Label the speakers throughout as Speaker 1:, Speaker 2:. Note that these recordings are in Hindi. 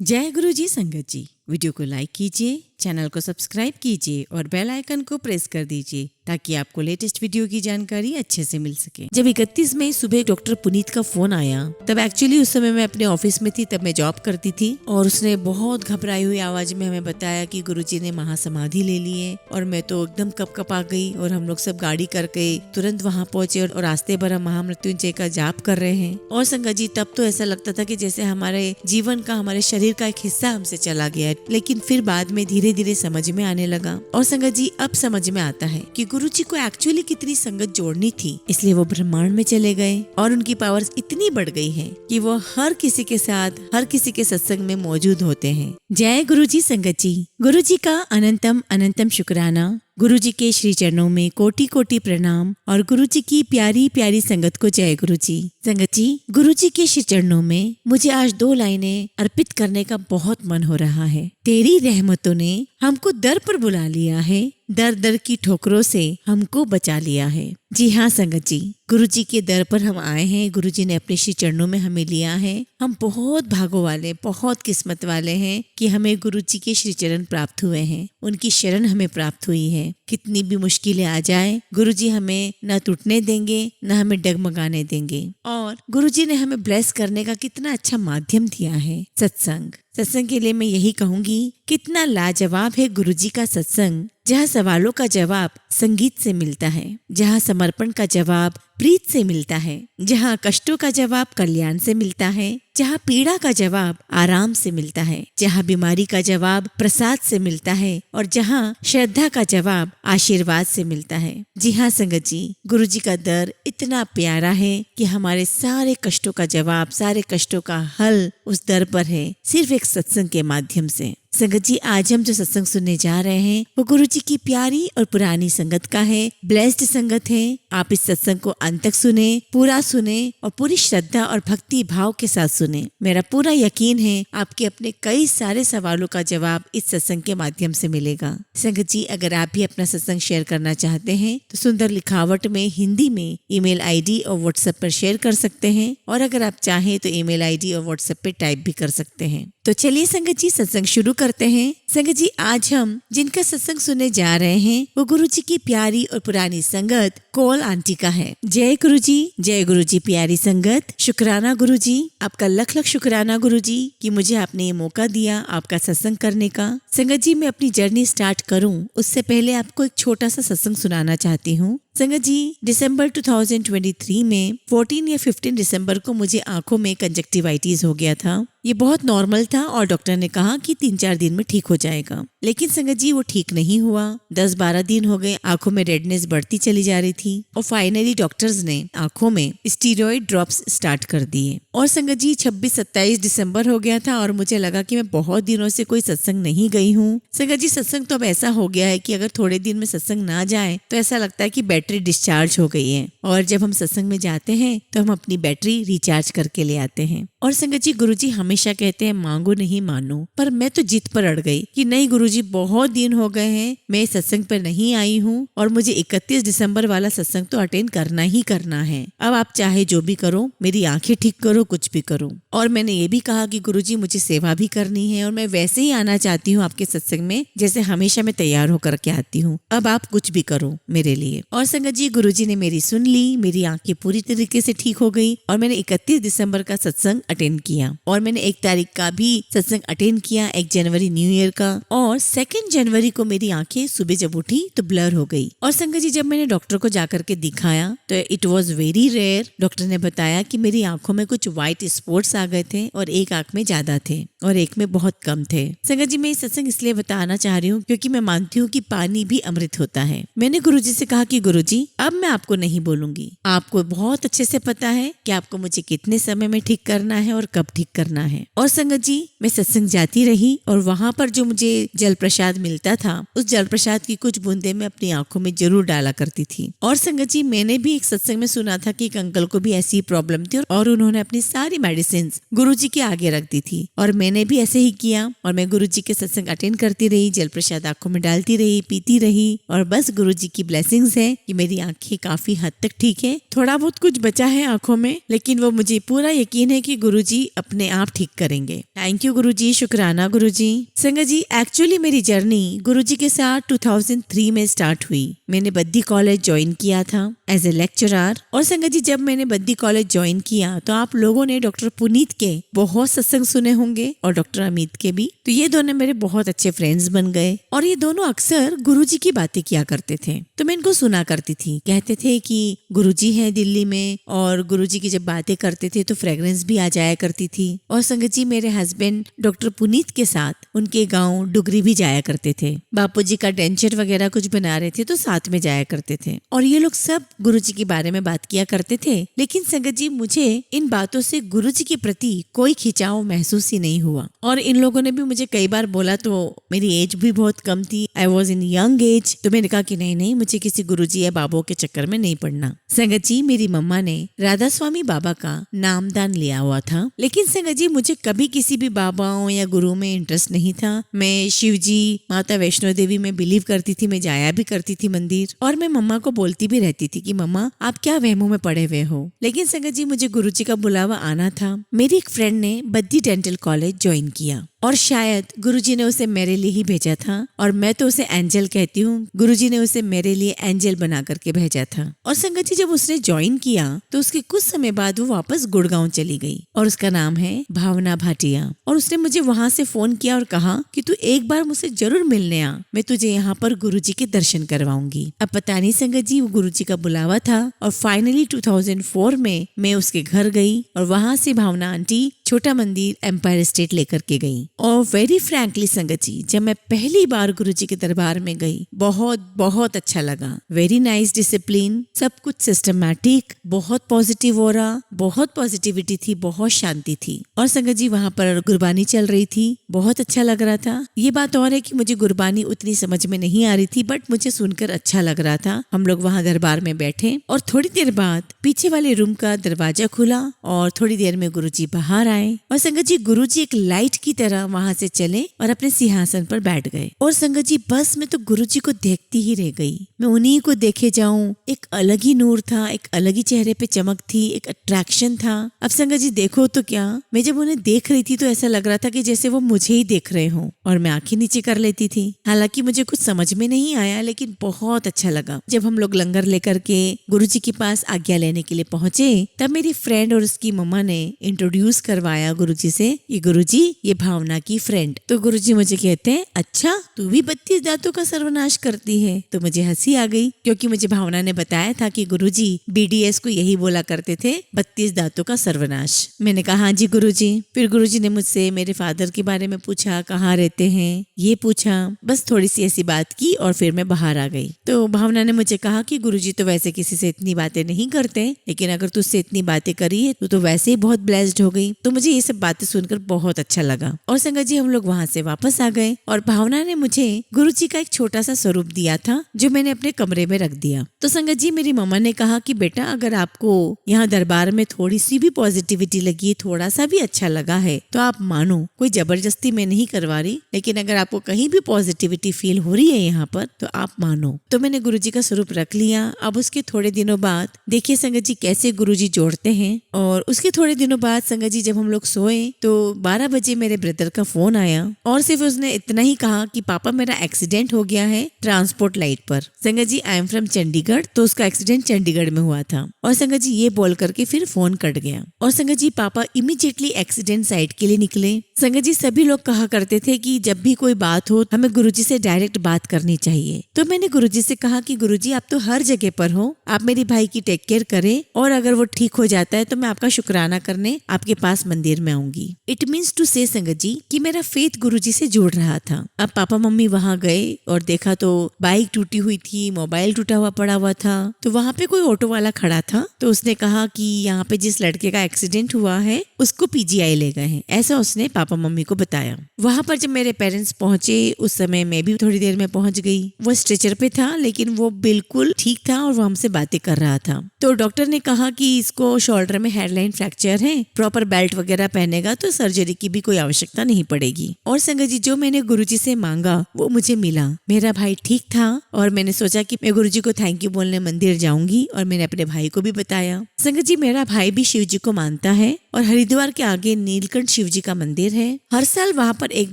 Speaker 1: जय गुरु जी संगत जी। वीडियो को लाइक कीजिए, चैनल को सब्सक्राइब कीजिए और बेल आइकन को प्रेस कर दीजिए ताकि आपको लेटेस्ट वीडियो की जानकारी अच्छे से मिल सके। जब 31 मई सुबह डॉक्टर पुनीत का फोन आया तब एक्चुअली उस समय मैं अपने ऑफिस में थी, तब मैं जॉब करती थी और उसने बहुत घबराई हुई आवाज में हमें बताया कि गुरुजी ने महासमाधि ले ली है। और मैं तो एकदम कपकपा गई और हम लोग सब गाड़ी करके तुरंत वहाँ पहुंचे और रास्ते भर हम महामृत्युंजय का जाप कर रहे हैं। और संगत जी तब तो ऐसा लगता था कि जैसे हमारे जीवन का, हमारे शरीर का एक हिस्सा हमसे चला गया है, लेकिन फिर बाद में धीरे धीरे समझ में आने लगा। और संगत जी अब समझ में आता है कि गुरुजी को एक्चुअली कितनी संगत जोड़नी थी, इसलिए वो ब्रह्मांड में चले गए और उनकी पावर्स इतनी बढ़ गई है कि वो हर किसी के साथ, हर किसी के सत्संग में मौजूद होते हैं। जय गुरुजी संगत जी। गुरुजी का अनंतम अनंतम शुक्राना। गुरुजी के श्री चरणों में कोटि कोटि प्रणाम और गुरुजी की प्यारी प्यारी संगत को जय गुरुजी। संगत जी, गुरुजी के श्री चरणों में मुझे आज 2 लाइनें अर्पित करने का बहुत मन हो रहा है। तेरी रहमतों ने हमको दर पर बुला लिया है, दर दर की ठोकरों से हमको बचा लिया है। जी हाँ संगत जी, गुरुजी के दर पर हम आए हैं, गुरुजी ने अपने श्री चरणों में हमें लिया है। हम बहुत भागों वाले, बहुत किस्मत वाले हैं कि हमें गुरुजी के श्री चरण प्राप्त हुए हैं, उनकी शरण हमें प्राप्त हुई है। कितनी भी मुश्किलें आ जाए, गुरुजी हमें न टूटने देंगे, न हमें डगमगाने देंगे। और गुरुजी ने हमें ब्लेस करने का कितना अच्छा माध्यम दिया है, सत्संग। सत्संग के लिए मैं यही कहूंगी, कितना लाजवाब है गुरुजी का सत्संग, जहाँ सवालों का जवाब संगीत से मिलता है, जहाँ समर्पण का जवाब प्रीत से मिलता है, जहाँ कष्टों का जवाब कल्याण से मिलता है, जहाँ पीड़ा का जवाब आराम से मिलता है, जहाँ बीमारी का जवाब प्रसाद से मिलता है और जहाँ श्रद्धा का जवाब आशीर्वाद से मिलता है। जी हाँ संगत जी, गुरुजी का दर इतना प्यारा है कि हमारे सारे कष्टों का जवाब, सारे कष्टों का हल उस दर पर है, सिर्फ एक सत्संग के माध्यम से। संगत जी, आज हम जो सत्संग सुनने जा रहे हैं वो गुरुजी की प्यारी और पुरानी संगत का है, ब्लेस्ड संगत है। आप इस सत्संग को अंत तक सुने, पूरा सुने और पूरी श्रद्धा और भक्ति भाव के साथ सुने। मेरा पूरा यकीन है आपके अपने कई सारे सवालों का जवाब इस सत्संग के माध्यम से मिलेगा। संगत जी, अगर आप भी अपना सत्संग शेयर करना चाहते हैं तो सुंदर लिखावट में हिंदी में ईमेल आईडी और व्हाट्सएप पर शेयर कर सकते हैं, और अगर आप चाहें तो ईमेल आईडी और व्हाट्सएप पे टाइप भी कर सकते हैं। तो चलिए संगत जी, सत्संग शुरू करते हैं। संगत जी, आज हम जिनका सत्संग सुनने जा रहे हैं वो गुरुजी की प्यारी और पुरानी संगत कौल आंटी का है। जय गुरुजी, जय गुरुजी। प्यारी संगत, शुक्राना गुरुजी, आपका लख लख शुक्राना गुरुजी कि मुझे आपने ये मौका दिया आपका सत्संग करने का। संगत जी, मैं अपनी जर्नी स्टार्ट करूं उससे पहले आपको एक छोटा सा सत्संग सुनाना चाहती हूँ। संगत जी, दिसंबर 2023 में 14 या 15 दिसंबर को मुझे आंखों में कंजक्टिवाइटिस हो गया था। ये बहुत नॉर्मल था और डॉक्टर ने कहा कि 3-4 दिन में ठीक हो जाएगा, लेकिन संगत जी वो ठीक नहीं हुआ। 10-12 दिन हो गए, आंखों में रेडनेस बढ़ती चली जा रही थी और फाइनली डॉक्टर्स ने आंखों में स्टीरॉयड ड्रॉप्स स्टार्ट कर दिए। और संगत जी, 26-27 दिसंबर हो गया था और मुझे लगा कि मैं बहुत दिनों से कोई सत्संग नहीं गई हूँ। संगत जी, सत्संग तो अब ऐसा हो गया है कि अगर थोड़े दिन में सत्संग ना जाए तो ऐसा लगता है कि बैटरी डिस्चार्ज हो गई है, और जब हम सत्संग में जाते हैं तो हम अपनी बैटरी रिचार्ज करके ले आते हैं। और संगत जी, गुरुजी हमेशा कहते हैं मांगो नहीं मानो, पर मैं तो जिद पर अड़ गई कि नहीं गुरुजी, बहुत दिन हो गए हैं मैं सत्संग पर नहीं आई हूँ और मुझे 31 दिसंबर वाला सत्संग तो अटेंड करना ही करना है। अब आप चाहे जो भी करो, मेरी आंखें ठीक करो, कुछ भी करो। और मैंने ये भी कहा कि गुरुजी मुझे सेवा भी करनी है और मैं वैसे ही आना चाहती हूँ आपके सत्संग में जैसे हमेशा मैं तैयार होकर के आती हूँ। अब आप कुछ भी करो मेरे लिए। और संगत जी, गुरुजी ने मेरी सुन ली, मेरी आंखें पूरी तरीके से ठीक हो गई और मैंने 31 दिसंबर का सत्संग अटेंड किया और मैंने 1 तारीख का भी सत्संग अटेंड किया, 1 जनवरी न्यू ईयर का। और 2 जनवरी को मेरी आंखें सुबह जब उठी तो ब्लर हो गई। और संगत जी, जब मैंने डॉक्टर को जाकर के दिखाया तो it was very rare. Doctor ने बताया कि मेरी आंखों में कुछ व्हाइट स्पॉट्स आ गए थे और एक आंख में ज्यादा थे और एक में बहुत कम थे। संगत जी, मैं ये सत्संग इसलिए बताना चाह रही हूँ क्योंकि मैं मानती हूँ कि पानी भी अमृत होता है। मैंने गुरुजी से कहा कि गुरुजी, अब मैं आपको नहीं बोलूंगी, आपको बहुत अच्छे से पता है कि आपको मुझे कितने समय में ठीक करना है और कब ठीक करना है। और संगत जी, मैं सत्संग जाती रही और वहाँ पर जो मुझे जल प्रसाद मिलता था उस जल प्रसाद की कुछ बूंदे मैं अपनी आंखों में जरूर डाला करती थी। और संगत जी, मैंने भी एक सत्संग में सुना था कि एक अंकल को भी ऐसी प्रॉब्लम थी और उन्होंने अपनी सारी मेडिसिन गुरुजी के आगे रख दी थी। और मैंने भी ऐसे ही किया और मैं गुरुजी के सत्संग अटेंड करती रही, जल प्रसाद आंखों में डालती रही, पीती रही। और बस गुरुजी की ब्लेसिंग्स है कि मेरी आंखें काफी हद तक ठीक है। थोड़ा बहुत कुछ बचा है आंखों में, लेकिन वो मुझे पूरा यकीन है कि गुरुजी अपने आप ठीक करेंगे। थैंक यू गुरुजी, शुक्राना गुरुजी। संगत जी, एक्चुअली मेरी जर्नी गुरुजी के साथ 2003 में स्टार्ट हुई। मैंने बद्दी कॉलेज ज्वाइन किया था एज ए लेक्चरर। और संगत जी, जब मैंने बद्दी कॉलेज ज्वाइन किया तो आप लोगों ने डॉक्टर पुनीत के बहुत सत्संग सुने होंगे और डॉक्टर अमित के भी। तो ये दोनों मेरे बहुत अच्छे फ्रेंड्स बन गए और ये दोनों अक्सर गुरुजी की बातें किया करते थे। तो मैं इनको सुना करती थी। कहते थे कि गुरुजी हैं दिल्ली में और गुरुजी की जब बातें करते थे तो फ्रेग्रेंस भी आ जाया करती थी। और संगत जी, मेरे हस्बैंड डॉक्टर पुनीत के साथ उनके गाँव डुगरी भी जाया करते थे। बापूजी का डेंचर वगैरह कुछ बना रहे थे तो साथ में जाया करते थे और ये लोग सब गुरुजी के बारे में बात किया करते थे। लेकिन संगत जी, मुझे इन बातों से गुरुजी के प्रति कोई खिंचाव महसूस ही नहीं हुआ। और इन लोगों ने भी मुझे कई बार बोला, तो मेरी एज भी बहुत कम थी, I was in young age. तो मैंने कहा कि नहीं, मुझे किसी गुरुजी या बाबों के चक्कर में नहीं पड़ना। संगत जी, मेरी मम्मा ने राधा स्वामी बाबा का नामदान लिया हुआ था, लेकिन संगत जी मुझे कभी किसी भी बाबाओं या गुरु में इंटरेस्ट नहीं था। मैं शिव जी, माता वैष्णो देवी में बिलीव करती थी, मैं जाया भी करती थी मंदिर। और मैं मम्मा को बोलती भी रहती थी कि मम्मा आप क्या वहमों में पड़े हुए हो। लेकिन संगत जी, मुझे गुरुजी का बुलावा आना था। मेरी एक फ्रेंड ने बद्दी डेंटल कॉलेज ज्वाइन किया और शायद गुरुजी ने उसे मेरे लिए ही भेजा था और मैं तो उसे एंजल कहती हूँ। गुरुजी ने उसे मेरे लिए एंजल बना करके भेजा था। और संगत जी, जब उसने ज्वाइन किया तो उसके कुछ समय बाद वो वापस गुड़गांव चली गई और उसका नाम है भावना भाटिया। और उसने मुझे वहां से फोन किया और कहा कि तू एक बार मुझसे जरूर मिलने आ, मैं तुझे यहाँ पर गुरुजी के दर्शन करवाऊंगी। अब पता नहीं संगत जी, वो गुरुजी का बुलावा था और फाइनली 2004 में मैं उसके घर गई और वहां से भावना आंटी छोटा मंदिर एम्पायर स्टेट लेकर के गई। और वेरी फ्रैंकली संगत जी, जब मैं पहली बार गुरुजी के दरबार में गई, बहुत अच्छा लगा। वेरी नाइस डिसिप्लिन, सब कुछ सिस्टमैटिक, बहुत पॉजिटिव ऑरा, बहुत पॉजिटिविटी थी, बहुत शांति थी। और संगत जी, वहाँ पर गुरबानी चल रही थी, बहुत अच्छा लग रहा था। ये बात और है कि मुझे गुरबानी उतनी समझ में नहीं आ रही थी, बट मुझे सुनकर अच्छा लग रहा था। हम लोग वहाँ दरबार में बैठे और थोड़ी देर बाद पीछे वाले रूम का दरवाजा खुला और थोड़ी देर में गुरुजी बाहर आए। और संगत जी, गुरुजी एक लाइट की तरह वहां से चले और अपने सिंहासन पर बैठ गए। और संगत जी, बस मैं तो गुरुजी को देखती ही रह गई। मैं उन्हीं को देखे जाऊं। एक अलग ही नूर था, एक अलग ही चेहरे पे चमक थी, एक अट्रैक्शन था। अब संगत जी देखो तो क्या, मैं जब उन्हें देख रही थी तो ऐसा लग रहा था कि जैसे वो मुझे ही देख रहे हो और मैं आंखें नीचे कर लेती थी। हालांकि मुझे कुछ समझ में नहीं आया, लेकिन बहुत अच्छा लगा। जब हम लोग लंगर लेकर के गुरुजी के पास आज्ञा लेने के लिए पहुंचे, तब मेरी फ्रेंड और उसकी मम्मा ने इंट्रोड्यूस करवाया गुरुजी से, ये गुरुजी ये भावना की फ्रेंड। तो गुरुजी मुझे कहते हैं, अच्छा तू भी 32 दांतों का सर्वनाश करती है। तो मुझे हंसी आ गई, क्योंकि मुझे भावना ने बताया था कि गुरुजी BDS को यही बोला करते थे, 32 दांतों का सर्वनाश। मैंने कहा हाँ जी गुरुजी। फिर गुरुजी ने मुझसे मेरे फादर के बारे में पूछा, कहाँ रहते हैं, ये पूछा। बस थोड़ी सी ऐसी बात की और फिर मैं बाहर आ गई। तो भावना ने मुझे कहा कि गुरुजी तो वैसे किसी से इतनी बातें नहीं करते, लेकिन अगर तुझसे इतनी बातें करी है तो वैसे ही बहुत ब्लेस्ड हो गई। तो मुझे ये सब बातें सुनकर बहुत अच्छा लगा। और संगत जी, हम लोग वहाँ से वापस आ गए और भावना ने मुझे गुरुजी का एक छोटा सा स्वरूप दिया था, जो मैंने अपने कमरे में रख दिया। तो संगत जी, मेरी मम्मा ने कहा कि बेटा, अगर आपको यहाँ दरबार में थोड़ी सी भी पॉजिटिविटी लगी, थोड़ा सा भी अच्छा लगा है तो आप मानो। कोई जबरदस्ती मैं नहीं करवा रही, लेकिन अगर आपको कहीं भी पॉजिटिविटी फील हो रही है यहाँ पर तो आप मानो। तो मैंने गुरुजी का स्वरूप रख लिया। अब उसके थोड़े दिनों बाद देखिए संगत जी कैसे गुरुजी जोड़ते हैं। और उसके थोड़े दिनों बाद संगत जी, जब हम लोग सोए तो 12 बजे मेरे ब्रदर का फोन आया और सिर्फ उसने इतना ही कहा कि पापा मेरा एक्सीडेंट हो गया है ट्रांसपोर्ट लाइट पर। संगत ji, I am from Chandigarh, तो उसका एक्सीडेंट चंडीगढ़ में हुआ था। और संगत जी ये बोल करके फिर फोन कट गया। और संगत जी, पापा इमीडिएटली एक्सीडेंट साइट के लिए निकले। संगत जी, सभी लोग कहा करते थे कि जब भी कोई बात हो हमें गुरुजी से डायरेक्ट बात करनी चाहिए। तो मैंने गुरुजी से कहा कि गुरुजी आप तो हर जगह पर हो, आप मेरे भाई की टेक केयर करें और अगर वो ठीक हो जाता है तो मैं आपका शुक्राना करने आपके पास मंदिर में आऊंगी। इट मीन्स टू से संगत जी कि मेरा फेथ गुरुजी से जुड़ रहा था। अब पापा मम्मी वहाँ गए और देखा तो बाइक टूटी हुई थी, मोबाइल टूटा हुआ पड़ा हुआ था। तो वहाँ पे कोई ऑटो वाला खड़ा था, तो उसने कहा कि यहाँ पे जिस लड़के का एक्सीडेंट हुआ है उसको पीजीआई ले गए हैं, ऐसा उसने पापा मम्मी को बताया। वहाँ पर जब मेरे पेरेंट्स पहुंचे उस समय मैं भी थोड़ी देर में पहुंच गई। वो स्ट्रेचर पे था लेकिन वो बिल्कुल ठीक था और वो हमसे बातें कर रहा था। तो डॉक्टर ने कहा कि इसको शोल्डर में हेडलाइन फ्रैक्चर है, प्रॉपर बेल्ट वगैरह पहनेगा तो सर्जरी की भी कोई आवश्यकता नहीं पड़ेगी। और संगत जी जो मैंने गुरुजी से मांगा वो मुझे मिला। मेरा भाई ठीक था और मैंने सोचा कि मैं गुरुजी को थैंक यू बोलने मंदिर जाऊंगी और मैंने अपने भाई को भी बताया। संगत जी मेरा भाई भी शिव जी को मानता है और हरिद्वार के आगे नीलकंठ शिव जी का मंदिर है, हर साल वहाँ पर एक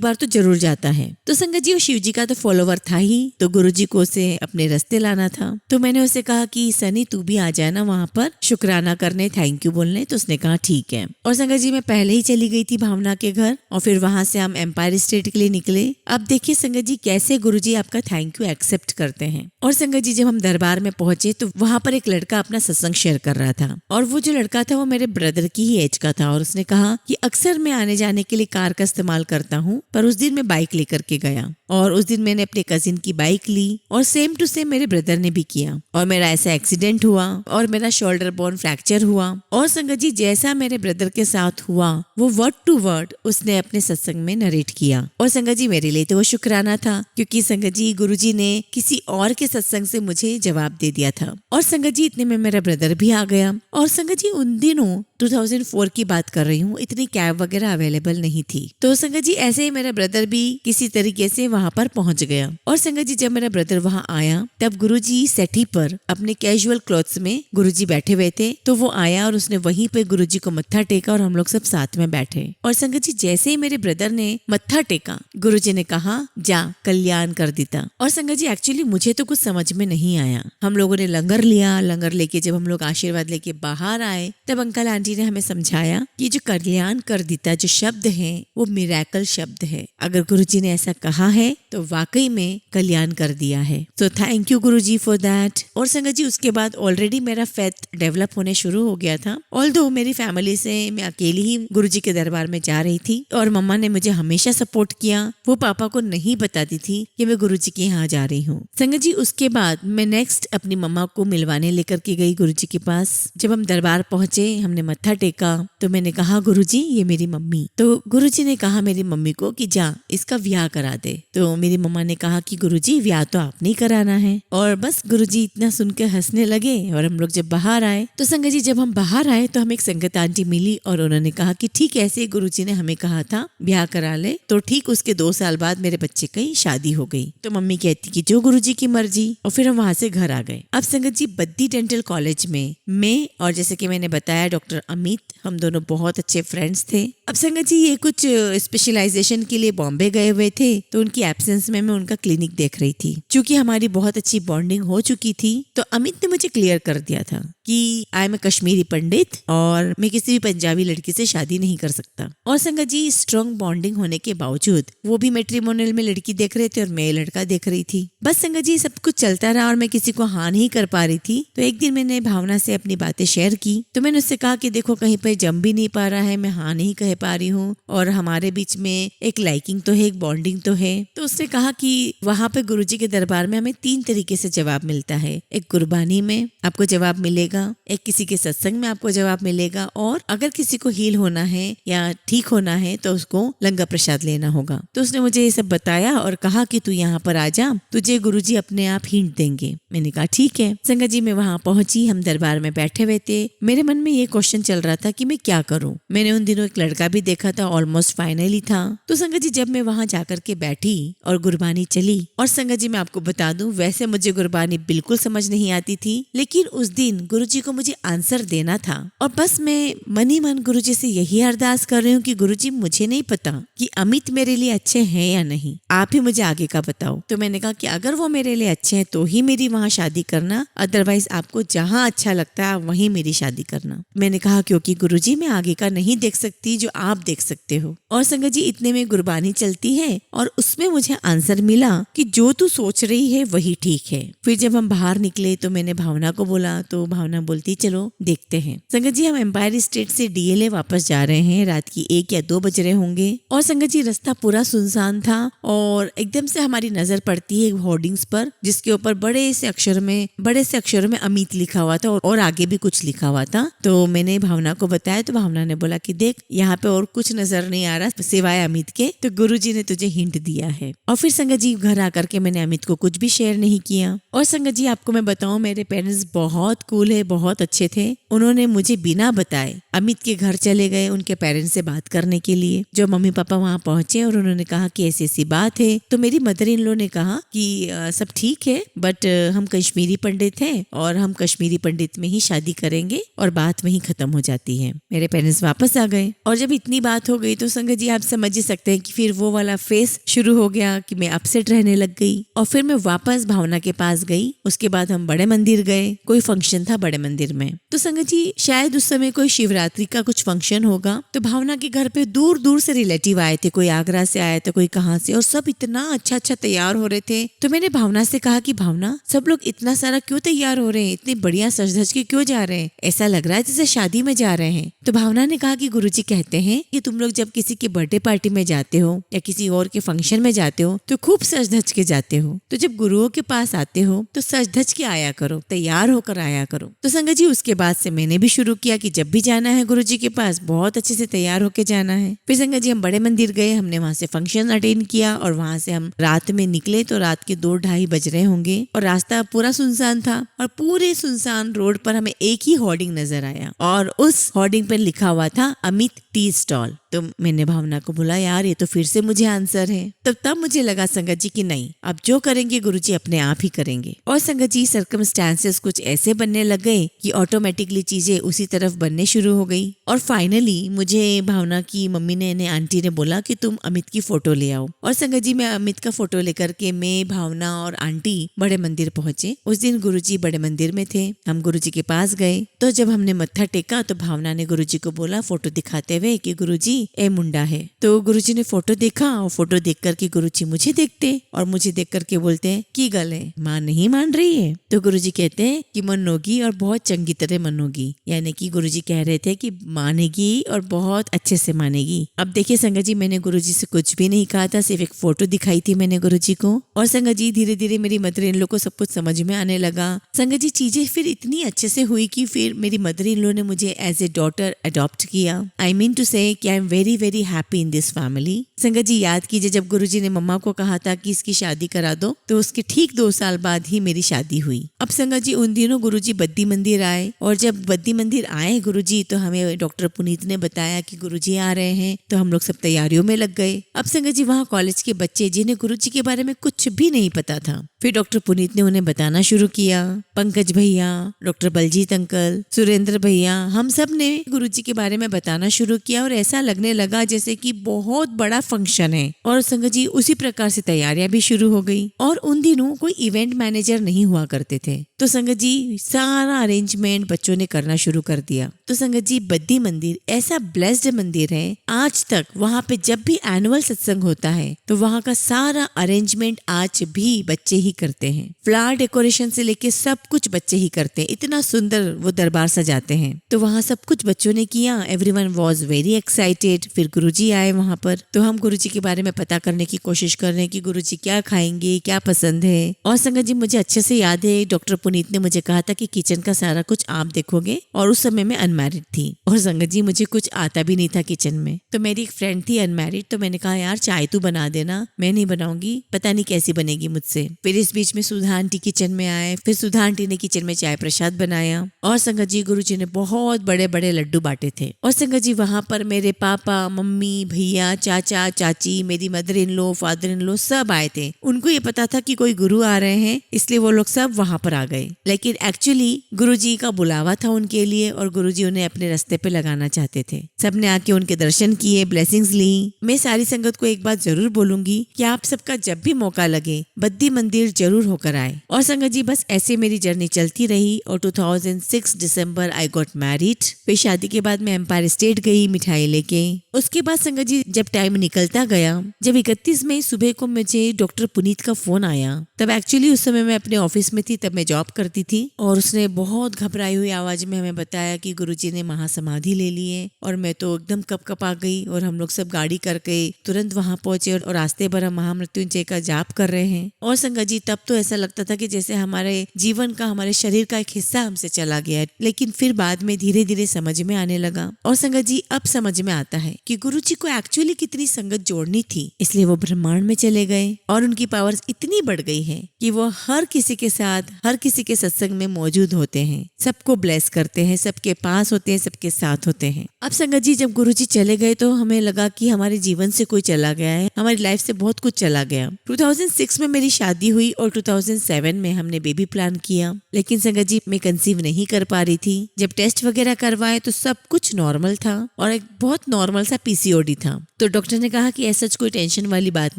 Speaker 1: बार तो जरूर जाता है। तो संगत जी वो शिव जी का तो फॉलोवर था ही, तो गुरुजी को उसे अपने रास्ते लाना था। तो मैंने उसे कहा कि सनी तू भी आ जाना वहाँ पर शुक्राना करने, थैंक यू बोलने। तो उसने कहा ठीक है। और संगत जी मैं पहले ही चली गई थी भावना के घर और फिर वहां से हम एम्पायर स्टेट के लिए निकले। अब देखिए संगत जी कैसे गुरुजी आपका थैंक यू एक्सेप्ट करते हैं। और संगत जी जब हम दरबार में पहुंचे तो वहां पर एक लड़का अपना सत्संग शेयर कर रहा था और वो जो लड़का था वो मेरे ब्रदर की ही एज का था। और उसने कहा कि अक्सर मैं आने जाने के लिए कार का इस्तेमाल करता हूँ, पर उस दिन मैं बाइक लेकर के गया और उस दिन मैंने अपने कजिन की बाइक ली और सेम टू सेम मेरे ब्रदर ने भी किया और मेरा ऐसा एक्सीडेंट हुआ और मेरा शोल्डर बोन फ्रैक्चर हुआ। और संगत जी जैसा मेरे ब्रदर के साथ हुआ वो वर्ड टू वर्ड उसने अपने सत्संग में नरेट किया। और संगत जी मेरे लिए तो वो शुक्राना था क्योंकि संगत जी गुरुजी ने किसी और के सत्संग से मुझे जवाब दे दिया था। और संगत जी इतने में मेरा ब्रदर भी आ गया। और संगत जी उन दिनों 2004 की बात कर रही हूँ, इतनी कैब वगैरह अवेलेबल नहीं थी। तो संगत जी ऐसे ही मेरा ब्रदर भी किसी तरीके से वहां पर पहुंच गया। और संगत जी जब मेरा ब्रदर वहां आया तब गुरुजी सेठी पर अपने कैजुअल क्लॉथ्स में गुरुजी बैठे हुए थे। तो वो आया और उसने वहीं पे गुरुजी को मत्था टेका और हम लोग सब साथ में बैठे। और संगत जी जैसे ही मेरे ब्रदर ने मत्था टेका गुरुजी ने कहा जा कल्याण कर देता। और संगत जी एक्चुअली मुझे तो कुछ समझ में नहीं आया। हम लोगों ने लंगर लिया, लंगर लेके जब हम लोग आशीर्वाद लेके बाहर आए तब अंकल आंटी ने हमें समझाया कि जो कल्याण कर देता जो शब्द है वो मिरेकल शब्द है। अगर गुरुजी ने ऐसा कहा है तो वाकई में कल्याण कर दिया है। तो thank you Guruji for that. और संगत जी उसके बाद ऑलरेडी मेरा फेथ डेवलप होने शुरू हो गया था। ऑल्दो मेरी फैमिली से मैं अकेली ही गुरुजी के दरबार में जा रही थी और मम्मा ने मुझे हमेशा सपोर्ट किया। वो पापा को नहीं बताती थी कि मैं गुरुजी के यहाँ जा रही हूँ। संगत जी उसके बाद मैं नेक्स्ट अपनी मम्मा को मिलवाने लेकर के गई गुरुजी के पास। जब हम दरबार पहुंचे हमने मत्था टेका तो मैंने कहा गुरुजी ये मेरी मम्मी। तो गुरुजी ने कहा मेरी मम्मी को कि जा इसका ब्याह करा दे। तो मेरी मम्मा ने कहा कि गुरुजी ब्याह तो आपने ही कराना है। और बस गुरुजी इतना सुन के हंसने लगे। और हम लोग जब बाहर आए तो संगत जी जब हम बाहर आए तो हमें एक संगत आंटी मिली और उन्होंने कहा कि ठीक ऐसे गुरुजी ने हमें कहा था ब्याह करा ले। तो ठीक उसके 2 साल बाद मेरे बच्चे की शादी हो गई। तो मम्मी कहती कि जो गुरुजी की मर्जी। और फिर हम वहां से घर आ गए। अब संगत जी बद्दी डेंटल कॉलेज में मैं और जैसे कि मैंने बताया डॉक्टर अमित, हम दोनों बहुत अच्छे फ्रेंड्स थे। अब संगत जी ये कुछ स्पेशलाइजेशन के लिए बॉम्बे गए हुए थे तो उनकी एब्सेंस में मैं उनका क्लिनिक देख रही थी। चूंकि हमारी बहुत अच्छी बॉन्डिंग हो चुकी थी तो अमित ने मुझे क्लियर कर दिया था कि आई एम ए कश्मीरी पंडित और मैं किसी भी पंजाबी लड़की से शादी नहीं कर सकता। और संगत जी स्ट्रॉन्ग बॉन्डिंग होने के बावजूद वो भी मैट्रिमोनियल में लड़की देख रहे थे और मैं लड़का देख रही थी। बस संगत जी सब कुछ चलता रहा और मैं किसी को हाँ नहीं कर पा रही थी। तो एक दिन मैंने भावना से अपनी बातें शेयर की तो मैंने उससे कहा कि देखो कहीं पे जम भी नहीं पा रहा है, मैं हाँ नहीं कह पा रही हूँ और हमारे बीच में एक लाइकिंग तो है, एक बॉन्डिंग तो है। तो उसने कहा कि वहां पे गुरुजी के दरबार में हमें 3 तरीके से जवाब मिलता है। एक गुरबानी में आपको जवाब मिलेगा, एक किसी के सत्संग में आपको जवाब मिलेगा और अगर किसी को हील होना है या ठीक होना है तो उसको लंगर प्रसाद लेना होगा। तो उसने मुझे ये सब बताया और कहा कि तू यहाँ पर आ जा, तुझे गुरुजी अपने आप हिंट देंगे। मैंने कहा ठीक है। संगत जी मैं वहां पहुंची, हम दरबार में बैठे हुए थे। मेरे मन में ये क्वेश्चन चल रहा था कि मैं क्या करूं। मैंने उन दिनों एक लड़का भी देखा था, ऑलमोस्ट फाइनली था। तो संगत जी जब मैं वहां जाकर के बैठी और गुरबानी चली और संगत जी मैं आपको बता दूं वैसे मुझे गुरबानी बिल्कुल समझ नहीं आती थी, लेकिन उस दिन गुरुजी को मुझे आंसर देना था और बस मैं मन ही मन गुरुजी से यही अरदास कर रही हूँ कि गुरुजी मुझे नहीं पता कि अमित मेरे लिए अच्छे हैं या नहीं, आप ही मुझे आगे का बताओ। तो मैंने कहा कि अगर वो मेरे लिए अच्छे हैं तो ही मेरी वहाँ शादी करना, अदरवाइज आपको जहाँ अच्छा लगता है वहीं मेरी शादी करना। मैंने कहा क्योंकि गुरुजी मैं आगे का नहीं देख सकती जो आप देख सकते हो। और संगत जी इतने में गुरबानी चलती है और उसमें मुझे आंसर मिला कि जो तू सोच रही है वही ठीक है। फिर जब हम बाहर निकले तो मैंने भावना को बोला, तो भावना बोलती चलो देखते हैं। संगत जी हम एम्पायर स्टेट से डीएलए वापस जा रहे हैं, रात की 1 या 2 बज रहे होंगे। और संगत जी रास्ता पूरा सुनसान था और एकदम से हमारी नजर पड़ती है होर्डिंग्स पर, जिसके ऊपर बड़े से अक्षरों में अमित लिखा हुआ था और आगे भी कुछ लिखा हुआ था। तो मैंने भावना को बताया तो भावना ने बोला कि देख यहाँ पे और कुछ नजर नहीं आ रहा सिवाय अमित के, तो गुरुजी ने तुझे हिंट दिया है। और फिर संगत जी घर आकर के मैंने अमित को कुछ भी शेयर नहीं किया। और संगत जी आपको मैं बताऊं, मेरे पेरेंट्स बहुत कूल है, बहुत अच्छे थे। उन्होंने मुझे बिना बताए अमित के घर चले गए उनके पेरेंट्स से बात करने के लिए। जो मम्मी पापा वहाँ पहुंचे और उन्होंने कहा कि ऐसी ऐसी बात है, तो मेरी मदर इन लॉ ने कहा कि सब ठीक है बट हम कश्मीरी पंडित हैं और हम कश्मीरी पंडित में ही शादी करेंगे और बात वहीं खत्म हो जाती है। मेरे पेरेंट्स वापस आ गए और जब इतनी बात हो गई तो संगत जी आप समझ ही सकते हैं कि फिर वो वाला फेस शुरू हो गया कि मैं अपसेट रहने लग गई। और फिर मैं वापस भावना के पास गई। उसके बाद हम बड़े मंदिर गए, कोई फंक्शन था बड़े मंदिर में। तो संगत जी शायद उस समय कोई शिवरात्रि का कुछ फंक्शन होगा। तो भावना के घर पे दूर दूर से रिलेटिव आए थे, कोई आगरा से आया था, कोई कहाँ से, और सब इतना अच्छा अच्छा तैयार हो रहे थे। तो मैंने भावना से कहा कि भावना सब लोग इतना सारा क्यों तैयार हो रहे हैं, इतनी बढ़िया सज धज के क्यों जा रहे हैं, ऐसा लग रहा है जैसे शादी में जा रहे हैं। तो भावना ने कहा कि गुरुजी कहते हैं कि तुम लोग जब किसी के बर्थडे पार्टी में जाते हो या किसी और के फंक्शन में जाते हो तो खूब सज धज के जाते हो, तो जब गुरुओं के पास आते हो तो सज धज के आया करो, तैयार होकर आया करो। तो संगत जी उसके बाद से मैंने भी शुरू किया कि जब भी जाना है गुरुजी के पास बहुत अच्छे से तैयार होके जाना है। फिर संगत जी हम बड़े मंदिर गए, हमने वहाँ से फंक्शन अटेंड किया और वहाँ से हम रात में निकले तो रात के 2-2:30 बज रहे होंगे और रास्ता पूरा सुनसान था। और पूरे सुनसान रोड पर हमें एक ही होर्डिंग नजर आया और उस होर्डिंग पर लिखा हुआ था अमित टी स्टॉल। तो मैंने भावना को बोला यार ये तो फिर से मुझे आंसर है। तब मुझे लगा संगत जी कि नहीं, अब जो करेंगे गुरुजी अपने आप ही करेंगे। और संगत जी सर्कमस्टांसेस कुछ ऐसे बनने लग गए कि ऑटोमेटिकली चीजें उसी तरफ बनने शुरू हो गई। और फाइनली मुझे भावना की मम्मी ने आंटी ने बोला कि तुम अमित की फोटो ले आओ। और संगत जी मैं अमित का फोटो लेकर के मैं, भावना और आंटी बड़े मंदिर पहुंचे। उस दिन गुरुजी बड़े मंदिर में थे। हम गुरुजी के पास गए तो जब हमने मत्था टेका तो भावना ने गुरुजी को बोला फोटो दिखाते हुए कि गुरुजी ए मुंडा है। तो गुरुजी ने फोटो देखा और फोटो देख करके गुरुजी मुझे देखते और मुझे देख करके बोलते हैं की गल है, माँ नहीं मान रही है। तो गुरुजी कहते हैं कि मनोगी और बहुत चंगी तरह मनोगी, यानी कि गुरुजी कह रहे थे कि मानेगी और बहुत अच्छे से मानेगी। अब देखिए संगत जी मैंने गुरुजी से कुछ भी नहीं कहा था, सिर्फ एक फोटो दिखाई थी मैंने गुरुजी को। और संगत जी धीरे धीरे मेरी मदर इन लो को सब कुछ समझ में आने लगा। संगत जी चीजें फिर इतनी अच्छे से हुई कि फिर मेरी मदर इन लो ने मुझे एज ए डॉटर अडॉप्ट किया। आई मीन टू से कि I am very very happy in this family. संगत जी याद कीजिए जब गुरुजी ने मम्मा को कहा था कि इसकी शादी करा दो तो उसके ठीक 2 साल बाद ही मेरी शादी हुई। अब संगत जी उन दिनों गुरुजी बद्दी मंदिर आए और जब बद्दी मंदिर आए गुरुजी तो हमें डॉक्टर पुनीत ने बताया कि गुरुजी आ रहे हैं। तो हम लोग सब तैयारियों में लग गए। अब संगत जी वहाँ कॉलेज के बच्चे जिन्हें गुरुजी के बारे में कुछ भी नहीं पता था, फिर डॉक्टर पुनीत ने उन्हें बताना शुरू किया। पंकज भैया, डॉक्टर बलजीत अंकल, सुरेंद्र भैया, हम सब ने गुरुजी के बारे में बताना शुरू किया और ऐसा लगने लगा जैसे कि बहुत बड़ा फंक्शन है। और संगत जी उसी प्रकार से तैयारियां भी शुरू हो गई। और उन दिनों कोई इवेंट मैनेजर नहीं हुआ करते थे, तो संगत जी सारा अरेंजमेंट बच्चों ने करना शुरू कर दिया। तो संगत जी बद्दी मंदिर ऐसा ब्लेस्ड मंदिर है, आज तक वहाँ पे जब भी एनुअल सत्संग होता है तो वहाँ का सारा अरेंजमेंट आज भी बच्चे ही करते हैं। फ्लावर डेकोरेशन से लेके सब कुछ बच्चे ही करते हैं। इतना सुंदर वो दरबार सजाते हैं। तो वहाँ सब कुछ बच्चों ने किया। Everyone was very excited. फिर गुरुजी आए वहाँ पर, तो हम गुरुजी के बारे में पता करने की कोशिश कर रहे हैं कि गुरुजी क्या खाएंगे, क्या पसंद है। और संगत जी मुझे अच्छे से याद है डॉक्टर पुनीत ने मुझे कहा था कि किचन का सारा कुछ आप देखोगे। और उस समय मैं अनमैरिड थी और संगत जी मुझे कुछ आता भी नहीं था किचन में। तो मेरी एक फ्रेंड थी अनमैरिड, तो मैंने कहा यार चाय तू बना देना, मैं नहीं बनाऊंगी, पता नहीं कैसी बनेगी मुझसे। फिर इस बीच में सुधा आंटी किचन में आए। फिर सुधा आंटी ने किचन में चाय प्रसाद बनाया और संगत जी गुरुजी ने बहुत बड़े बड़े लड्डू बांटे थे। और संगत जी वहाँ पर मेरे पापा, मम्मी, भैया, चाचा, चाची, मेरी mother in low, father in लो सब आए थे। उनको ये पता था कि कोई गुरु आ रहे हैं, इसलिए वो लोग सब वहाँ पर आ गए। लेकिन एक्चुअली गुरुजी का बुलावा था उनके लिए और गुरुजी उन्हें अपने रास्ते पे लगाना चाहते थे। सबने आके उनके दर्शन किए, ब्लेसिंग्स ली। मैं सारी संगत को एक बात जरूर बोलूंगी कि आप सबका जब भी मौका लगे बद्दी मंदिर जरूर होकर आए। और संगत जी बस ऐसे मेरी जर्नी चलती रही और 2006 दिसंबर आई गॉट मैरिड। फिर शादी के बाद मैं एम्पायर स्टेट गई मिठाई लेके। उसके बाद संगत जी जब टाइम निकलता गया, जब 31 मई सुबह को मुझे डॉक्टर पुनीत का फोन आया, तब एक्चुअली उस समय मैं अपने ऑफिस में थी, तब मैं जॉब करती थी। और उसने बहुत घबराई हुई आवाज में हमें बताया कि गुरुजी ने महासमाधि ले ली है। और मैं तो एकदम कपकपा गई और हम लोग सब गाड़ी करके तुरंत वहां पहुंचे और रास्ते भर हम महामृत्युंजय का जाप कर रहे हैं। और संगत जी तब तो ऐसा लगता था कि जैसे हमारे जीवन का, हमारे शरीर का एक हिस्सा हमसे चला गया है। लेकिन फिर बाद में धीरे धीरे समझ में आने लगा। और संगत जी अब समझ में आता है कि गुरुजी को एक्चुअली कितनी संगत जोड़नी थी, इसलिए वो ब्रह्मांड में चले गए और उनकी पावर्स इतनी बढ़ गई है कि वो हर किसी के साथ, हर किसी के सत्संग में मौजूद होते हैं, सबको ब्लेस करते हैं, सबके पास होते हैं, सबके साथ होते हैं। अब संगत जी जब गुरुजी चले गए तो हमें लगा कि हमारे जीवन से कोई चला गया है, हमारी लाइफ से बहुत कुछ चला गया। 2006 में मेरी शादी हुई और 2007 में हमने बेबी प्लान किया। लेकिन संगत जी मैं कंसीव नहीं कर पा रही थी। जब टेस्ट वगैरह करवाए तो सब कुछ नॉर्मल था और एक बहुत नॉर्मल सा पीसीओडी था। तो डॉक्टर ने कहा कि ऐसा कोई टेंशन वाली बात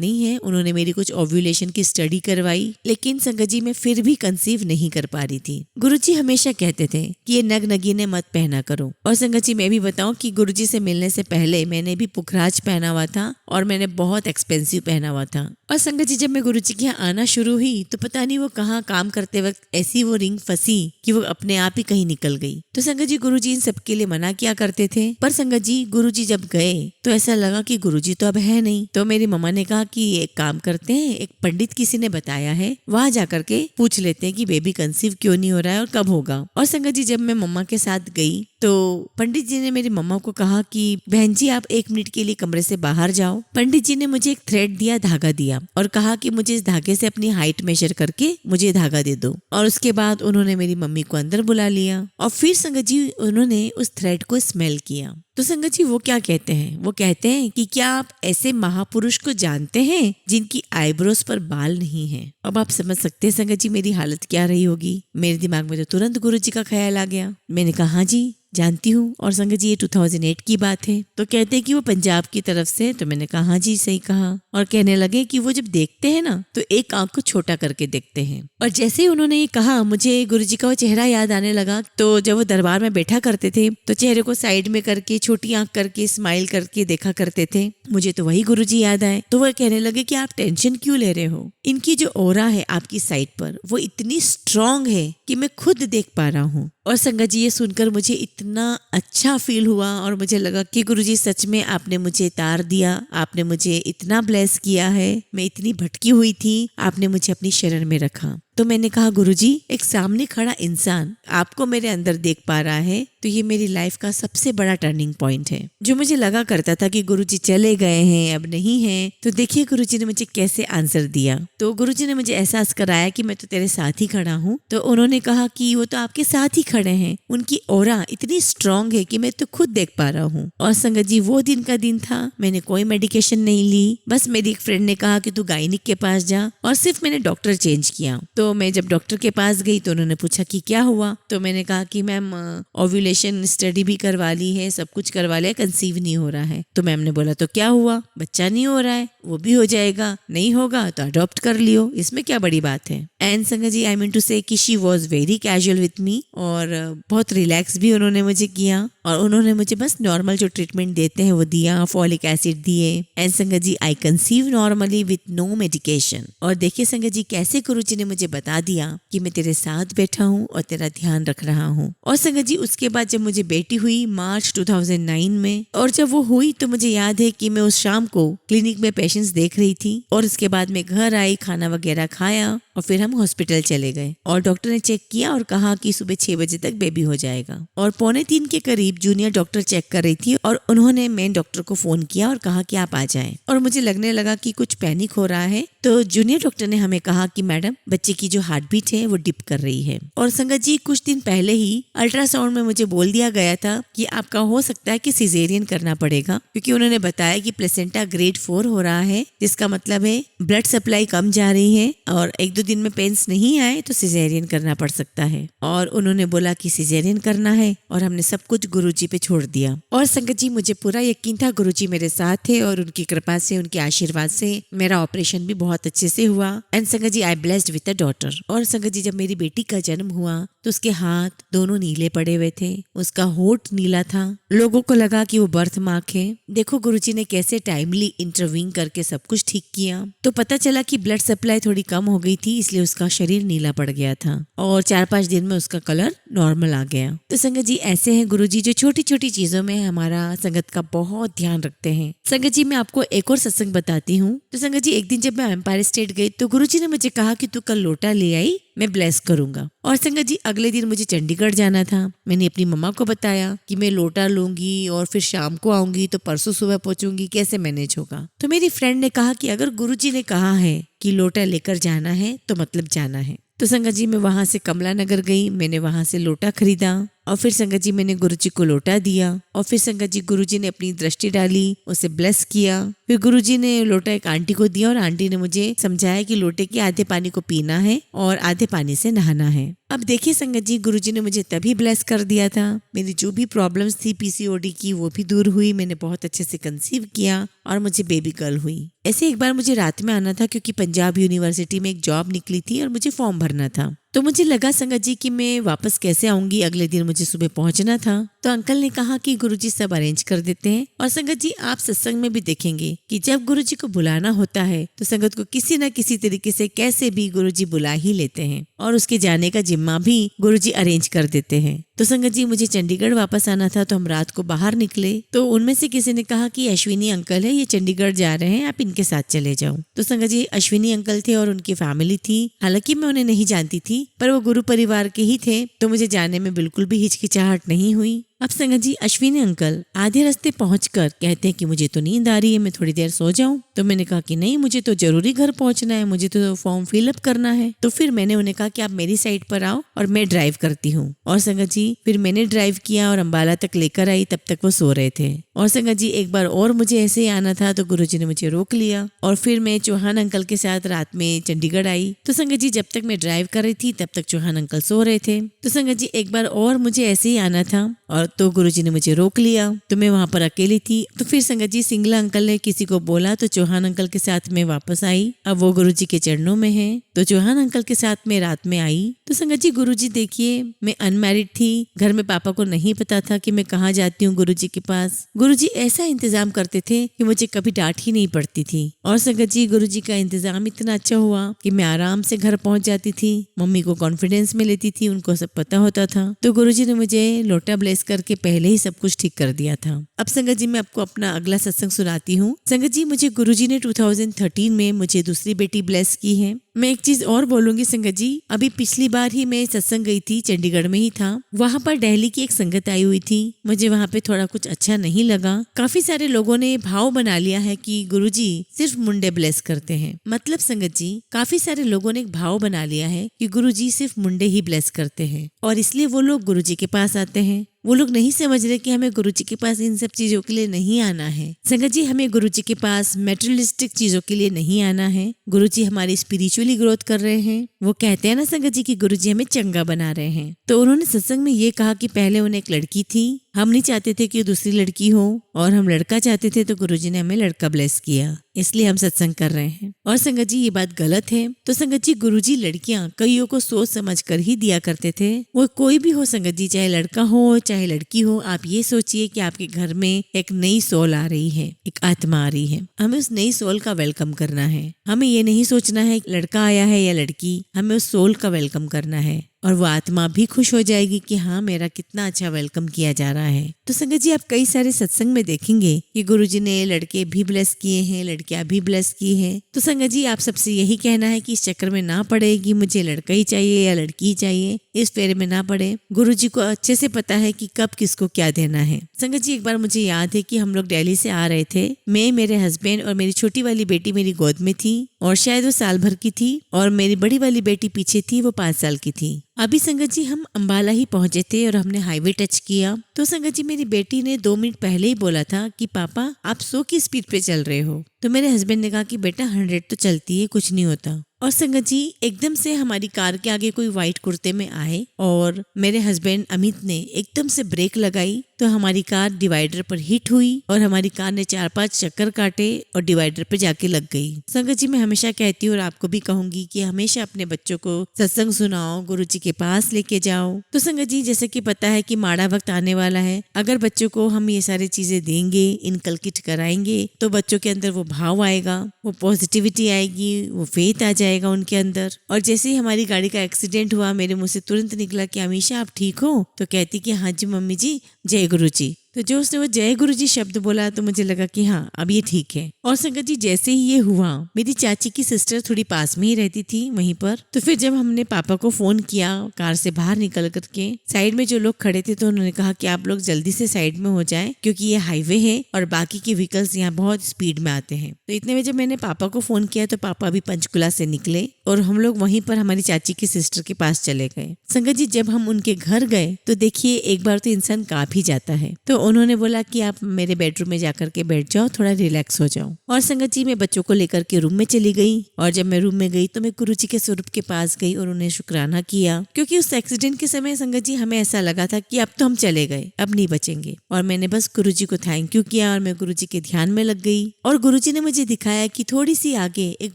Speaker 1: नहीं है। उन्होंने मेरी कुछ ओव्यूलेशन की स्टडी करवाई, लेकिन संगत जी मैं फिर भी कंसीव नहीं कर पा रही थी। गुरुजी हमेशा कहते थे कि ये नग नगीने मत पहना करो। और संगत जी मैं भी बताऊं कि गुरुजी से मिलने से पहले मैंने भी पुखराज पहना हुआ था और मैंने बहुत एक्सपेंसिव पहना हुआ था। और संगत जी जब मैं गुरुजी के यहाँ आना शुरू हुई तो पता नहीं वो कहाँ काम करते वक्त ऐसी वो रिंग फंसी कि वो अपने आप ही कहीं निकल गई। तो संगत जी गुरुजी इन सबके लिए मना किया करते थे। पर संगत जी गुरुजी जब गए तो ऐसा लगा कि गुरुजी तो अब है नहीं। तो मेरी मम्मा ने कहा कि एक काम करते हैं, एक पंडित किसी ने बताया है, वहां जाकर के पूछ लेते हैं कि बेबी कंसीव क्यों नहीं हो रहा है और कब होगा। और संगत जी जब मैं मम्मा के साथ गई तो पंडित जी ने मेरी मम्मा को कहा कि बहन जी आप 1 मिनट के लिए कमरे से बाहर जाओ। पंडित जी ने मुझे एक थ्रेड दिया, धागा दिया और कहा कि मुझे इस धागे से अपनी हाइट मेजर करके मुझे धागा दे दो। और उसके बाद उन्होंने मेरी मम्मी को अंदर बुला लिया और फिर संगत जी उन्होंने उस थ्रेड को स्मेल किया। तो संगत जी वो क्या कहते हैं, वो कहते हैं कि क्या आप ऐसे महापुरुष को जानते हैं जिनकी आईब्रोज पर बाल नहीं है। अब आप समझ सकते हैं संगत जी मेरी हालत क्या रही होगी। मेरे दिमाग में तो तुरंत गुरुजी का ख्याल आ गया। मैंने कहा हाँ जी जानती हूँ। और संगत जी ये 2008 की बात है। तो कहते हैं कि वो पंजाब की तरफ से। तो मैंने कहा हाँ जी सही कहा। और कहने लगे कि वो जब देखते हैं ना तो एक आंख को छोटा करके देखते हैं। और जैसे ही उन्होंने ये कहा मुझे गुरुजी का वो चेहरा याद आने लगा। तो जब वो दरबार में बैठा करते थे तो चेहरे को साइड में करके छोटी आंख करके स्माइल करके देखा करते थे। मुझे तो वही गुरुजी याद आए। तो वो कहने लगे कि आप टेंशन क्यों ले रहे हो, इनकी जो ऑरा है आपकी साइड पर वो इतनी स्ट्रांग है कि मैं खुद देख पा रहा हूँ। और संगत जी ये सुनकर मुझे इतना अच्छा फील हुआ और मुझे लगा कि गुरुजी सच में आपने मुझे तार दिया, आपने मुझे इतना ब्लेस किया है। मैं इतनी भटकी हुई थी, आपने मुझे अपनी शरण में रखा। तो मैंने कहा गुरुजी एक सामने खड़ा इंसान आपको मेरे अंदर देख पा रहा है तो ये मेरी लाइफ का सबसे बड़ा टर्निंग पॉइंट है। जो मुझे लगा करता था कि गुरुजी चले गए हैं, अब नहीं है, तो देखिए गुरुजी ने मुझे कैसे आंसर दिया। तो गुरुजी ने मुझे एहसास कराया कि मैं तो तेरे साथ ही खड़ा हूँ। तो उन्होंने कहा कि वो तो आपके साथ ही खड़े हैं, उनकी ऑरा इतनी स्ट्रांग है कि मैं तो खुद देख पा रहा हूँ। और संगत जी वो दिन का दिन था, मैंने कोई मेडिकेशन नहीं ली। बस मेरी एक फ्रेंड ने कहा कि तू गायनिक के पास जा और सिर्फ मैंने डॉक्टर चेंज किया। तो मैं जब डॉक्टर के पास गई तो उन्होंने पूछा कि क्या हुआ। तो मैंने कहा कि मैम ओव्यूलेशन स्टडी भी करवा ली है, सब कुछ करवा लिया, कंसीव नहीं हो रहा है। तो मैम ने बोला तो क्या हुआ, बच्चा नहीं हो रहा है, वो भी हो जाएगा, नहीं होगा तो अडॉप्ट कर लियो, इसमें क्या बड़ी बात है। And sangat ji I mean to से कि she was very casual with me और बहुत रिलैक्स भी उन्होंने मुझे किया। और उन्होंने मुझे बस नॉर्मल जो ट्रीटमेंट देते हैं वो दिया, फॉलिक एसिड दिए। And sangat ji I conceive normally with no medication. और देखिए संगत जी कैसे गुरुजी ने मुझे बता दिया कि मैं तेरे साथ बैठा हूँ और तेरा ध्यान रख रहा हूँ। और संगत जी उसके बाद जब मुझे बेटी हुई मार्च 2009 में, और जब वो हुई तो मुझे याद है कि मैं उस शाम को क्लिनिक में पेशेंट्स देख रही थी और उसके बाद मैं घर आई, खाना वगैरह खाया और फिर हम हॉस्पिटल चले गए। और डॉक्टर ने चेक किया और कहा कि सुबह 6 बजे तक बेबी हो जाएगा। और 2:45 के करीब जूनियर डॉक्टर चेक कर रही थी और उन्होंने मेन डॉक्टर को फोन किया और कहा कि आप आ जाएं। और मुझे लगने लगा कि कुछ पैनिक हो रहा है। तो जूनियर डॉक्टर ने हमें कहा कि मैडम बच्चे की जो हार्ट बीट है वो डिप कर रही है। और संगत जी कुछ दिन पहले ही अल्ट्रासाउंड में मुझे बोल दिया गया था कि आपका हो सकता है कि सिजेरियन करना पड़ेगा, क्योंकि उन्होंने बताया कि प्लेसेंटा ग्रेड 4 हो रहा है, जिसका मतलब है ब्लड सप्लाई कम जा रही है और 1-2 1-2 दिन में पेन्स नहीं आए तो सिजेरियन करना पड़ सकता है। और उन्होंने बोला कि सिजेरियन करना है और हमने सब कुछ गुरुजी पे छोड़ दिया। और संगत जी मुझे पूरा यकीन था गुरुजी मेरे साथ थे और उनकी कृपा से, उनके आशीर्वाद से मेरा ऑपरेशन भी बहुत अच्छे से हुआ। And sangat ji I blessed with a daughter. और संगत जी जब मेरी बेटी का जन्म हुआ तो उसके हाथ दोनों नीले पड़े हुए थे, उसका होठ नीला था। लोगों को लगा कि वो बर्थ मार्क है। देखो गुरुजी ने कैसे टाइमली इंटरवीन करके सब कुछ ठीक किया। तो पता चला कि ब्लड सप्लाई थोड़ी कम हो गई थी, इसलिए उसका शरीर नीला पड़ गया था और 4-5 दिन में उसका कलर नॉर्मल आ गया। तो संगत जी ऐसे हैं गुरुजी जो छोटी छोटी चीजों में हमारा संगत का बहुत ध्यान रखते हैं। संगत जी मैं आपको एक और सत्संग बताती हूँ। तो संगत जी एक दिन जब मैं एम्पायर स्टेट गई तो गुरुजी ने मुझे कहा कि तू कल लोटा ले आई, मैं ब्लेस करूंगा। और संगत जी अगले दिन मुझे चंडीगढ़ जाना था। मैंने अपनी मम्मा को बताया कि मैं लोटा लूंगी और फिर शाम को आऊंगी तो परसों सुबह पहुंचूंगी, कैसे मैनेज होगा। तो मेरी फ्रेंड ने कहा कि अगर गुरुजी ने कहा है कि लोटा लेकर जाना है तो मतलब जाना है। तो संगत जी मैं वहां से कमला नगर गई, मैंने वहां से लोटा खरीदा और फिर संगत जी मैंने गुरुजी को लोटा दिया। और फिर संगत जी गुरुजी ने अपनी दृष्टि डाली, उसे ब्लेस किया। फिर गुरुजी ने लोटा एक आंटी को दिया और आंटी ने मुझे समझाया कि लोटे के आधे पानी को पीना है और आधे पानी से नहाना है। अब देखिए संगत जी गुरुजी ने मुझे तभी ब्लेस कर दिया था। मेरी जो भी प्रॉब्लम्स थी पीसीओडी की वो भी दूर हुई, मैंने बहुत अच्छे से कंसीव किया और मुझे बेबी गर्ल हुई। ऐसे एक बार मुझे रात में आना था क्योंकि पंजाब यूनिवर्सिटी में एक जॉब निकली थी और मुझे फॉर्म भरना था। तो मुझे लगा संगत जी कि मैं वापस कैसे आऊंगी, अगले दिन मुझे सुबह पहुंचना था। तो अंकल ने कहा कि गुरुजी सब अरेंज कर देते हैं। और संगत जी आप सत्संग में भी देखेंगे कि जब गुरुजी को बुलाना होता है तो संगत को किसी न किसी तरीके से कैसे भी गुरुजी बुला ही लेते हैं और उसके जाने का जिम्मा भी गुरुजी अरेंज कर देते हैं। तो संगत जी मुझे चंडीगढ़ वापस आना था तो हम रात को बाहर निकले तो उनमें से किसी ने कहा कि अश्विनी अंकल है, ये चंडीगढ़ जा रहे हैं, आप इनके साथ चले जाओ। तो संगत जी अश्विनी अंकल थे और उनकी फैमिली थी। हालांकि मैं उन्हें नहीं जानती थी पर वो गुरु परिवार के ही थे तो मुझे जाने में बिल्कुल भी हिचकिचाहट नहीं हुई। अब संगत जी अश्विनी अंकल आधे रास्ते पहुंचकर कहते हैं कि मुझे तो नींद आ रही है, मैं थोड़ी देर सो जाऊं। तो मैंने कहा कि नहीं, मुझे तो जरूरी घर पहुंचना है, मुझे तो फॉर्म फिलअप करना है। तो फिर मैंने उन्हें कहा कि आप मेरी साइड पर आओ और मैं ड्राइव करती हूँ। और संगत जी फिर मैंने ड्राइव किया और अम्बाला तक लेकर आई, तब तक वो सो रहे थे। और संगत जी एक बार और मुझे ऐसे ही आना था तो गुरुजी ने मुझे रोक लिया और फिर मैं चौहान अंकल के साथ रात में चंडीगढ़ आई। तो संगत जी जब तक मैं ड्राइव कर रही थी तब तक चौहान अंकल सो रहे थे। तो संगत जी एक बार और मुझे ऐसे ही आना था और तो गुरुजी ने मुझे रोक लिया। तो मैं वहां पर अकेली थी। तो फिर संगत जी सिंगला अंकल ने किसी को बोला तो चौहान अंकल के साथ मैं वापस आई। अब वो गुरुजी के चरणों में है तो चौहान अंकल के साथ मैं रात में आई। तो संगत जी गुरुजी देखिए मैं अनमैरिड थी, घर में पापा को नहीं पता था कि मैं कहाँ जाती हूँ गुरुजी के पास। गुरुजी ऐसा इंतजाम करते थे कि मुझे कभी डांट ही नहीं पड़ती थी। और संगत जी गुरुजी का इंतजाम इतना अच्छा हुआ कि मैं आराम से घर पहुंच जाती थी, मम्मी को कॉन्फिडेंस में लेती थी, उनको सब पता होता था। तो गुरुजी ने मुझे लोटा ब्लेस करके पहले ही सब कुछ ठीक कर दिया था। अब संगत जी मैं आपको अपना अगला सत्संग सुनाती हूँ। संगत जी मुझे गुरुजी ने 2013 में मुझे दूसरी बेटी ब्लेस की है। मैं एक चीज और बोलूंगी संगत जी, अभी पिछली बार ही मैं सत्संग गई थी, चंडीगढ़ में ही था। वहां पर दिल्ली की एक संगत आई हुई थी। मुझे वहां पे थोड़ा कुछ अच्छा नहीं लगा। काफी सारे लोगों ने भाव बना लिया है कि गुरुजी सिर्फ मुंडे ब्लेस करते हैं। मतलब संगत जी काफी सारे लोगों ने एक भाव बना लिया है कि गुरुजी सिर्फ मुंडे ही ब्लेस करते हैं और इसलिए वो लोग गुरुजी के पास आते हैं। वो लोग नहीं समझ रहे कि हमें गुरुजी के पास इन सब चीजों के लिए नहीं आना है। संगत जी हमें गुरुजी के पास मेटेरियलिस्टिक चीजों के लिए नहीं आना है। गुरुजी हमारी स्पिरिचुअली ग्रोथ कर रहे हैं। वो कहते हैं ना संगत जी कि गुरुजी हमें चंगा बना रहे हैं। तो उन्होंने सत्संग में ये कहा कि पहले उन्हें एक लड़की थी, हम नहीं चाहते थे कि दूसरी लड़की हो और हम लड़का चाहते थे तो गुरुजी ने हमें लड़का ब्लेस किया, इसलिए हम सत्संग कर रहे हैं। और संगत जी ये बात गलत है। तो संगत जी गुरुजी लड़कियां कईयों को सोच समझ कर ही दिया करते थे। वो कोई भी हो संगत जी, चाहे लड़का हो चाहे लड़की हो, आप ये सोचिए कि आपके घर में एक नई सोल आ रही है, एक आत्मा आ रही है। हमें उस नई सोल का वेलकम करना है। हमें ये नहीं सोचना है लड़का आया है या लड़की, हमें उस सोल का वेलकम करना है और वो आत्मा भी खुश हो जाएगी कि हाँ मेरा कितना अच्छा वेलकम किया जा रहा है। तो संगत जी आप कई सारे सत्संग में देखेंगे कि गुरुजी ने लड़के भी ब्लेस किए हैं, लड़कियां भी ब्लेस की है। तो संगत जी आप सबसे यही कहना है कि इस चक्कर में ना पड़े कि मुझे लड़का ही चाहिए या लड़की ही चाहिए, इस फेरे में ना पड़े। गुरुजी को अच्छे से पता है कि कब किसको क्या देना है। संगत जी एक बार मुझे याद है कि हम लोग दिल्ली से आ रहे थे, मैं, मेरे हस्बैंड और मेरी छोटी वाली बेटी मेरी गोद में थी और शायद वो साल भर की थी और मेरी बड़ी वाली बेटी पीछे थी, वो 5 साल की थी। अभी संगत जी हम अम्बाला ही पहुंचे थे और हमने हाईवे टच किया। तो संगत जी मेरी बेटी ने 2 मिनट पहले ही बोला था कि पापा आप 100 की स्पीड पे चल रहे हो। तो मेरे हस्बैंड ने कहा कि बेटा 100 तो चलती है, कुछ नहीं होता। और संगत जी एकदम से हमारी कार के आगे कोई व्हाइट कुर्ते में आए और मेरे हस्बैंड अमित ने एकदम से ब्रेक लगाई तो हमारी कार डिवाइडर पर हिट हुई और हमारी कार ने 4-5 चक्कर काटे और डिवाइडर पे जाके लग गई। संगत जी मैं हमेशा कहती हूँ और आपको भी कहूंगी कि हमेशा अपने बच्चों को सत्संग सुनाओ, गुरु जी के पास लेके जाओ। तो संगत जी जैसे कि पता है कि माड़ा वक्त आने वाला है, अगर बच्चों को हम ये सारी चीजें देंगे, इनकलकेट कराएंगे तो बच्चों के अंदर वो भाव आएगा, वो पॉजिटिविटी आएगी, वो फेथ आ जाएगा उनके अंदर। और जैसे ही हमारी गाड़ी का एक्सीडेंट हुआ मेरे मुंह से तुरंत निकला कि अमीशा आप ठीक हो? तो कहती कि हाँ जी मम्मी जी, जय गुरु जी। तो जो उसने वो जय गुरु जी शब्द बोला तो मुझे लगा कि हाँ अब ये ठीक है। और संगत जी जैसे ही ये हुआ, मेरी चाची की सिस्टर थोड़ी पास में ही रहती थी वहीं पर, तो फिर जब हमने पापा को फोन किया कार से बाहर निकल करके, साइड में जो लोग खड़े थे तो उन्होंने कहा कि आप लोग जल्दी से साइड में हो जाएं क्योंकि ये हाईवे है और बाकी के व्हीकल्स यहाँ बहुत स्पीड में आते हैं। तो इतने में जब मैंने पापा को फोन किया तो पापा अभी पंचकुला से निकले और हम लोग वहीं पर हमारी चाची की सिस्टर के पास चले गए। संगत जी जब हम उनके घर गए तो देखिए एक बार तो इंसान कांप ही जाता है। तो उन्होंने बोला कि आप मेरे बेडरूम में जाकर के बैठ जाओ, थोड़ा रिलैक्स हो जाओ। और संगत जी मैं बच्चों को लेकर के रूम में चली गई और जब मैं रूम में गई तो मैं गुरु जी के स्वरूप के पास गई और उन्हें शुक्राना किया क्योंकि उस एक्सीडेंट के समय संगत जी हमें ऐसा लगा था कि अब तो हम चले गए, अब नहीं बचेंगे। और मैंने बस गुरु जी को थैंक यू किया और मैं गुरु जी के ध्यान में लग गई और गुरु जी ने मुझे दिखाया कि थोड़ी सी आगे एक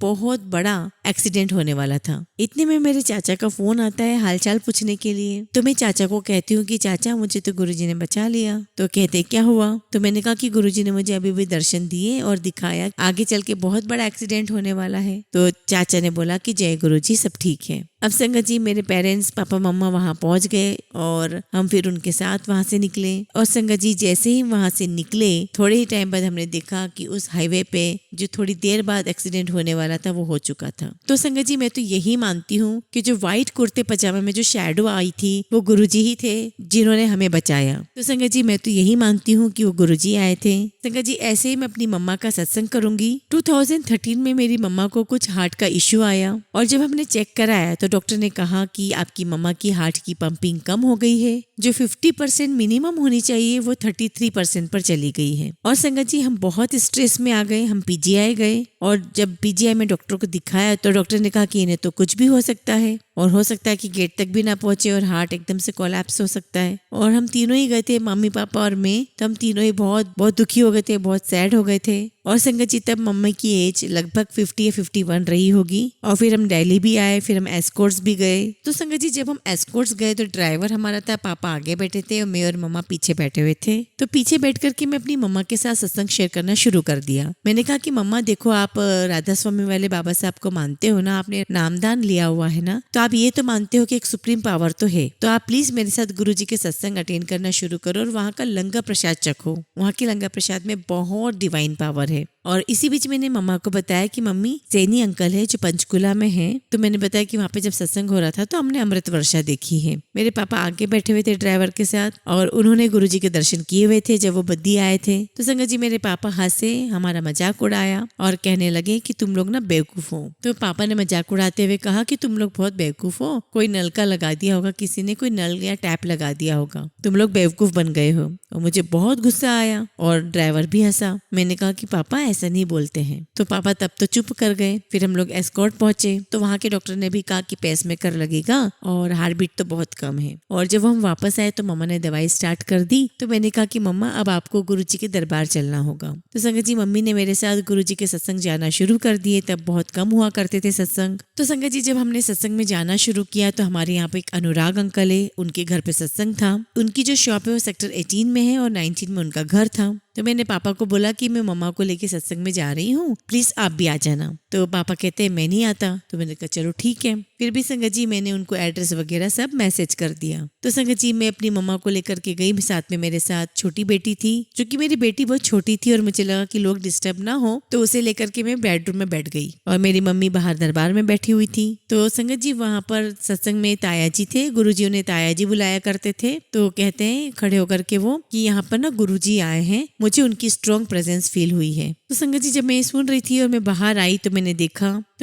Speaker 1: बहुत बड़ा एक्सीडेंट होने वाला था। इतने में मेरे चाचा का फोन आता है हालचाल पूछने के लिए। तो मैं चाचा को कहती हूँ कि चाचा मुझे तो गुरुजी ने बचा लिया। तो कहते क्या हुआ? तो मैंने कहा कि गुरुजी ने मुझे अभी भी दर्शन दिए और दिखाया आगे चल के बहुत बड़ा एक्सीडेंट होने वाला है। तो चाचा ने बोला कि जय गुरुजी सब ठीक है। अब संगत जी मेरे पेरेंट्स पापा मम्मा वहाँ पहुँच गए और हम फिर उनके साथ वहाँ से निकले। और संगत जी जैसे ही वहाँ से निकले थोड़े ही टाइम बाद हमने देखा कि उस हाईवे पे जो थोड़ी देर बाद एक्सीडेंट होने वाला था वो हो चुका था। तो संगत जी मैं तो यही मानती हूँ कि जो व्हाइट कुर्ते पजामे में जो शैडो आई थी वो गुरुजी ही थे जिन्होंने हमें बचाया। तो संगत जी मैं तो यही मानती हूँ कि वो गुरुजी आए थे। संगत जी ऐसे ही मैं अपनी मम्मा का सत्संग करूंगी। 2013 में मेरी मम्मा को कुछ हार्ट का इश्यू आया और जब हमने चेक कराया तो डॉक्टर ने कहा कि आपकी मम्मा की हार्ट की पंपिंग कम हो गई है, जो 50% मिनिमम होनी चाहिए वो 33% पर चली गई है। और संगत जी हम बहुत स्ट्रेस में आ गए, हम पीजीआई गए और जब पीजीआई में डॉक्टर को दिखाया तो डॉक्टर ने कहा कि इन्हें तो कुछ भी हो सकता है और हो सकता है कि गेट तक भी ना पहुंचे और हार्ट एकदम से कोलैप्स हो सकता है। और हम तीनों ही गए थे, मम्मी पापा और मैं, तो हम तीनों ही बहुत बहुत दुखी हो गए थे, बहुत सैड हो गए थे। और संगत जी तब मम्मी की एज लगभग 50 या 51 रही होगी। और फिर हम दिल्ली भी आए, फिर हम एस्कॉर्ट्स भी गए। तो संगत जी जब हम एस्कॉर्ट्स गए तो ड्राइवर हमारा था, पापा आगे बैठे थे और मैं और मम्मा पीछे बैठे हुए थे। तो पीछे बैठ करके मैं अपनी मम्मा के साथ सत्संग शेयर करना शुरू कर दिया। मैंने कहा कि मम्मा देखो आप राधा स्वामी वाले बाबा साहब को मानते हो ना, आपने नामदान लिया हुआ है ना, तो आप ये तो मानते हो कि एक सुप्रीम पावर तो है, तो आप प्लीज मेरे साथ गुरु जी के सत्संग अटेंड करना शुरू करो और वहाँ का लंगर प्रसाद चखो। वहाँ के लंगर प्रसाद में बहुत डिवाइन पावर है। और इसी बीच मैंने मम्मा को बताया कि मम्मी सैनी अंकल है जो पंचकुला में है, तो मैंने बताया कि वहाँ पे जब सत्संग हो रहा था तो हमने अमृत वर्षा देखी है। मेरे पापा आगे बैठे हुए थे ड्राइवर के साथ और उन्होंने गुरुजी के दर्शन किए हुए थे जब वो बद्दी आए थे। तो संगत जी मेरे पापा हंसे, हमारा मजाक उड़ाया और कहने लगे कि तुम लोग ना बेवकूफ हो। तो पापा ने मजाक उड़ाते हुए कहा कि तुम लोग बहुत बेवकूफ हो, कोई नलका लगा दिया होगा, किसी ने कोई नल या टैप लगा दिया होगा, तुम लोग बेवकूफ बन गए हो। और मुझे बहुत गुस्सा आया और ड्राइवर भी हंसा। मैंने कहा कि पापा ऐसा नहीं बोलते हैं। तो पापा तब तो चुप कर गए। फिर हम लोग एस्कॉर्ट पहुंचे तो वहाँ के डॉक्टर ने भी कहा कि पेसमेकर लगेगा और हार्ट बीट तो बहुत कम है। और जब हम वापस आए तो मम्मा ने दवाई स्टार्ट कर दी। तो मैंने कहा कि मम्मा अब आपको गुरुजी के दरबार चलना होगा। तो संगत जी मम्मी ने मेरे साथ गुरुजी के सत्संग जाना शुरू कर दिए। तब बहुत कम हुआ करते थे सत्संग। तो संगत जी जब हमने सत्संग में जाना शुरू किया तो हमारे यहाँ पे एक अनुराग अंकल है, उनके घर पे सत्संग था। उनकी जो शॉप है वो सेक्टर 18 में है और 19 में उनका घर था। तो मैंने पापा को बोला कि मैं मम्मा को लेके सत्संग में जा रही हूँ, प्लीज आप भी आ जाना। तो पापा कहते हैं मैं नहीं आता। तो मैंने कहा चलो ठीक है। फिर भी संगत जी मैंने उनको एड्रेस वगैरह सब मैसेज कर दिया। तो संगत जी मैं अपनी मम्मा को लेकर के गई। साथ में मेरे साथ छोटी बेटी थी, क्योंकि मेरी बेटी बहुत छोटी थी और मुझे लगा कि लोग डिस्टर्ब ना हो, तो उसे लेकर के मैं बेडरूम में बैठ गई और मेरी मम्मी बाहर दरबार में बैठी हुई थी। तो संगत जी वहाँ पर सत्संग में ताया जी थे, गुरुजी उन्हें ताया जी बुलाया करते थे। तो कहते हैं खड़े होकर के वो कि यहाँ पर ना गुरुजी आए हैं, मुझे उनकी स्ट्रॉन्ग प्रेजेंस फील हुई है। तो संगत जी जब मैं सुन रही थी और मैं बाहर आई तो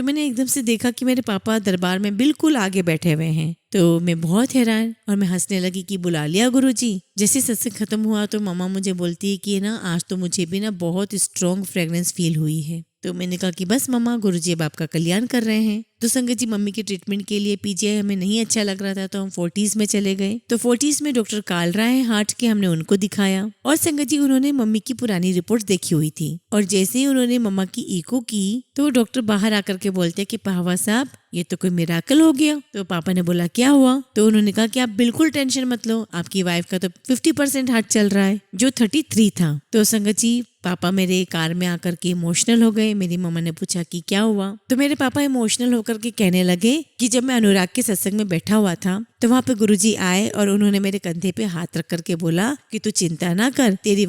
Speaker 1: मैंने एकदम से देखा कि मेरे पापा दरबार में बिल्कुल आगे बैठे हुए हैं। तो मैं बहुत हैरान और मैं हंसने लगी कि बुला लिया गुरुजी। जैसे सत्संग खत्म हुआ तो मम्मा मुझे बोलती है कि ना आज तो मुझे भी ना बहुत स्ट्रॉन्ग फ्रेग्रेंस फील हुई है। तो मैंने कहा कि बस मम्मा, गुरुजी अब आपका कल्याण कर रहे हैं। तो संगत जी, मम्मी के ट्रीटमेंट के लिए पीजीआई हमें नहीं अच्छा लग रहा था, तो हम फोर्टिस में चले गए। तो फोर्टिस में डॉक्टर कालरा है हार्ट के, हमने उनको दिखाया। और संगत जी, उन्होंने मम्मी की पुरानी रिपोर्ट देखी हुई थी, और जैसे ही उन्होंने मम्मा की इको की तो डॉक्टर बाहर आकर के बोलते कि पाहवा साहब, ये तो कोई मिराकल हो गया। तो पापा ने बोला क्या हुआ? तो उन्होंने कहा कि आप बिल्कुल टेंशन मत लो, आपकी वाइफ का तो 50% हार्ट चल रहा है, जो 33 था। तो संगत जी, पापा मेरे कार में आकर के इमोशनल हो गए। मेरी मम्मा ने पूछा कि क्या हुआ? तो मेरे पापा इमोशनल होकर के कहने लगे कि जब मैं अनुराग के सत्संग में बैठा हुआ था तो वहाँ पे गुरुजी आए और उन्होंने मेरे कंधे पे हाथ रख करके बोला कि तू चिंता ना कर, तेरी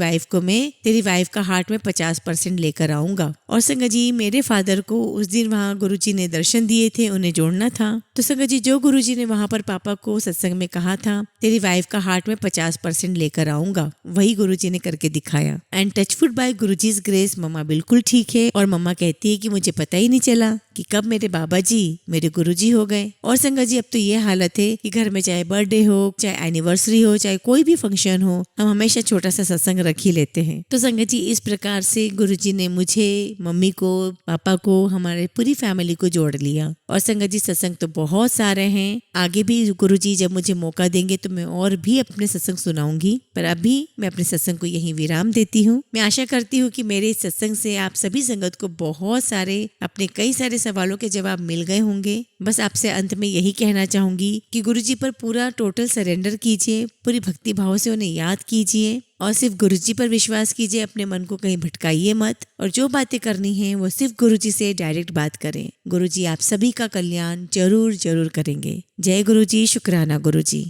Speaker 1: वाइफ का हार्ट में 50% लेकर आऊंगा। और संगत जी, मेरे फादर को उस दिन वहाँ गुरुजी ने दर्शन दिए थे, उन्हें जोड़ना था। तो संगत जी, जो गुरुजी ने वहाँ पर पापा को सत्संग में कहा था तेरी वाइफ का हार्ट में 50% लेकर आऊंगा, वही गुरुजी ने करके दिखाया। And touchwood by Guruji's grace mamma बिल्कुल ठीक है। और मम्मा कहती है कि मुझे पता ही नहीं चला कि कब मेरे बाबा जी मेरे गुरुजी हो गए। और संगत जी, अब तो ये हालत है कि घर में चाहे बर्थडे हो, चाहे एनिवर्सरी हो, चाहे कोई भी फंक्शन हो, हम हमेशा छोटा सा सत्संग रख ही लेते हैं। तो संगत जी, इस प्रकार से गुरुजी ने मुझे, मम्मी को, पापा को, हमारे पूरी फैमिली को जोड़ लिया। और संगत जी, सत्संग तो बहुत सारे हैं, आगे भी गुरुजी जब मुझे मौका देंगे तो मैं और भी अपने सत्संग सुनाऊंगी, पर अभी मैं अपने सत्संग को यहीं विराम देती हूँ। मैं आशा करती हूँ कि मेरे इस सत्संग से आप सभी संगत को बहुत सारे, अपने कई सारे सवालों के जवाब मिल गए होंगे। बस आपसे अंत में यही कहना चाहूंगी कि गुरुजी पर पूरा टोटल सरेंडर कीजिए, पूरी भक्ति भाव से उन्हें याद कीजिए और सिर्फ गुरुजी पर विश्वास कीजिए। अपने मन को कहीं भटकाइए मत, और जो बातें करनी है वो सिर्फ गुरुजी से डायरेक्ट बात करें। गुरुजी आप सभी का कल्याण जरूर जरूर करेंगे। जय गुरुजी, शुक्राना गुरुजी।